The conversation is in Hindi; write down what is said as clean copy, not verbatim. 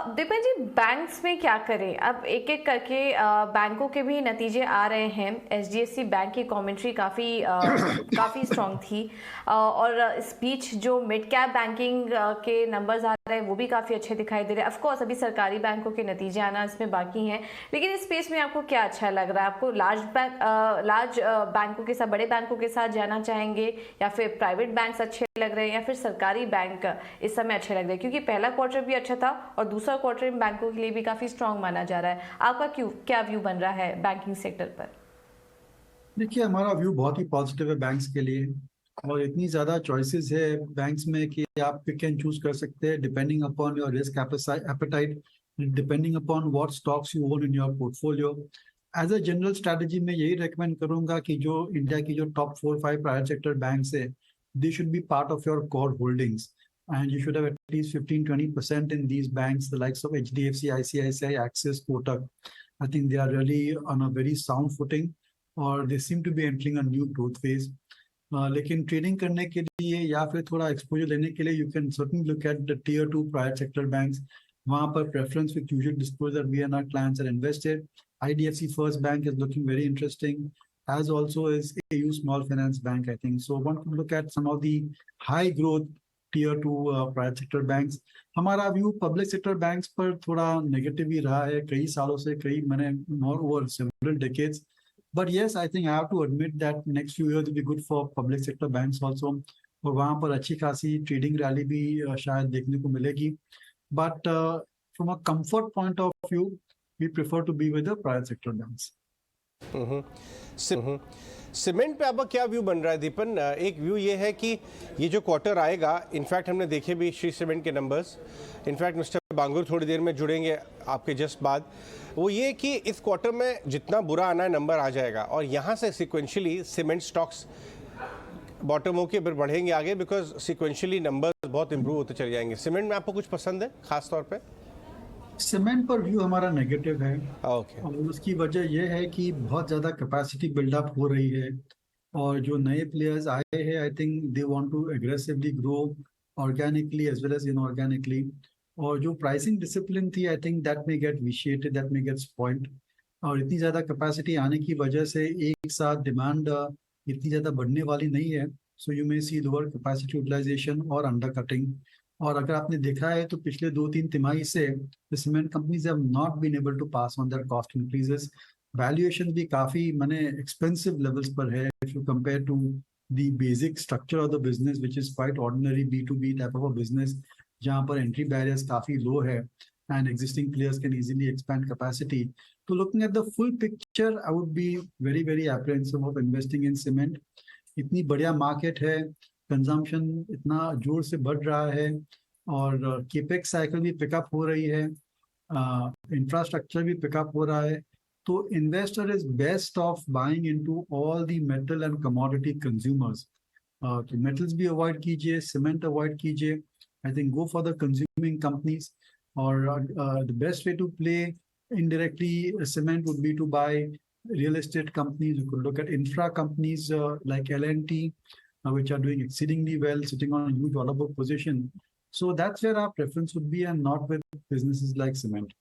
दीपक जी, बैंक्स में क्या करें? अब एक एक करके बैंकों के भी नतीजे आ रहे हैं। एचडीएफसी बैंक की कमेंट्री काफ़ी स्ट्रांग थी, और इस बीच जो मिड कैप बैंकिंग के नंबर्स आ रहे हैं वो भी काफ़ी अच्छे दिखाई दे रहे हैं। ऑफ कोर्स अभी सरकारी बैंकों के नतीजे आना इसमें बाकी हैं, लेकिन इस स्पेस में आपको क्या अच्छा लग रहा है? आपको लार्ज बैंकों के साथ, बड़े बैंकों के साथ जाना चाहेंगे, या फिर प्राइवेट बैंक्स अच्छे लग रहे हैं, या फिर सरकारी बैंक इस समय अच्छे लग रहे हैं? क्योंकि पहला क्वार्टर भी अच्छा था और दूसरा क्वार्टर इन बैंकों के लिए भी काफी स्ट्रांग माना जा रहा है। आपका क्या व्यू बन रहा है बैंकिंग सेक्टर पर? देखिए, हमारा व्यू बहुत ही पॉजिटिव है बैंक्स के लिए। और इतनी ज़्यादा चॉइसेस है बैंक्स में कि आप पिक एंड चूज कर सकते हैं depending upon your risk appetite, depending upon what stocks you own in your portfolio. As a general strategy मैं यही रेकमेंड करूंगा कि जो इंडिया की जो टॉप 4-5 प्राइवेट सेक्टर बैंक्स है, they should be part of your core holdings, and you should have at least 15-20% in these banks, the likes of HDFC, ICICI, Axis, Kotak. I think they are really on a very sound footing, और they seem to be entering a new growth phase. लेकिन ट्रेडिंग करने के लिए या फिर थोड़ा एक्सपोजर लेने के लिए you can certainly look at the tier 2 private sector banks. वहाँ पर preference with usual disclosure we and our clients are invested. IDFC First Bank is looking very interesting, as also is AU Small Finance Bank, I think. So one could look at some of the high growth tier 2 private sector banks. हमारा व्यू पब्लिक सेक्टर बैंक्स पर थोड़ा नेगेटिव ही रहा है कई सालों से, कई मैंने more over several decades. But yes, I think I have to admit that next few years will be good for public sector banks also. और वहाँ पर अच्छी खासी ट्रेडिंग रैली भी शायद देखने को मिलेगी। But from a comfort point of view, we prefer to be with the private sector banks. Cement पे आपका क्या व्यू बन रहा है दीपन? एक व्यू ये है कि ये जो क्वार्टर आएगा, इनफैक्ट हमने देखे भी श्री सीमेंट के नंबर्स, इनफैक्ट मिस्टर बांगुर थोड़ी देर में जुड़ेंगे आपके जस्ट बाद। वो ये कि इस क्वार्टर में जितना बुरा आना है नंबर आ जाएगा, और यहाँ से सिक्वेंशियली सीमेंट स्टॉक्स बॉटम होके फिर बढ़ेंगे आगे, बिकॉज सिक्वेंशियली नंबर्स बहुत इंप्रूव होते चले जाएंगे। सीमेंट में आपको कुछ पसंद है खास तौर पे? सीमेंट पर व्यू हमारा नेगेटिव है। ओके। और उसकी वजह यह है कि बहुत ज़्यादा कैपेसिटी बिल्डअप हो रही है, और जो नए प्लेयर्स आए हैं I think they want to aggressively grow organically as well as inorganically. और जो प्राइसिंग डिसिप्लिन थी I think that may get vitiated, that may get spoiled. और इतनी ज़्यादा कैपेसिटी आने की वजह से एक साथ डिमांड इतनी ज़्यादा बढ़ने वाली नहीं है। So you may see lower capacity utilisation और अंडर कटिंग। और अगर आपने देखा है तो पिछले 2-3 तिमाही से the cement companies have not been able to pass on their cost increases. Valuation भी काफी माने expensive levels पर है if you compare to the basic structure of the business, which is quite ordinary B2B type of a business, जहाँ पर entry barriers काफी low है and existing players can easily expand capacity. So looking at the full picture, I would be very very apprehensive of investing in cement. इतनी बढ़िया मार्केट है, कंजम्पशन इतना जोर से बढ़ रहा है, और केपेक्स साइकिल भी पिकअप हो रही है, इंफ्रास्ट्रक्चर भी पिकअप हो रहा है। तो investor is best of buying into all the metal and commodity consumers. तो मेटल्स भी अवॉइड कीजिए, सीमेंट अवॉइड कीजिए। I think go for the consuming companies. और the best way to play indirectly cement would be to buy real estate companies. You could look at infra companies like L&T, which are doing exceedingly well, sitting on a huge order book position. So that's where our preference would be, and not with businesses like cement.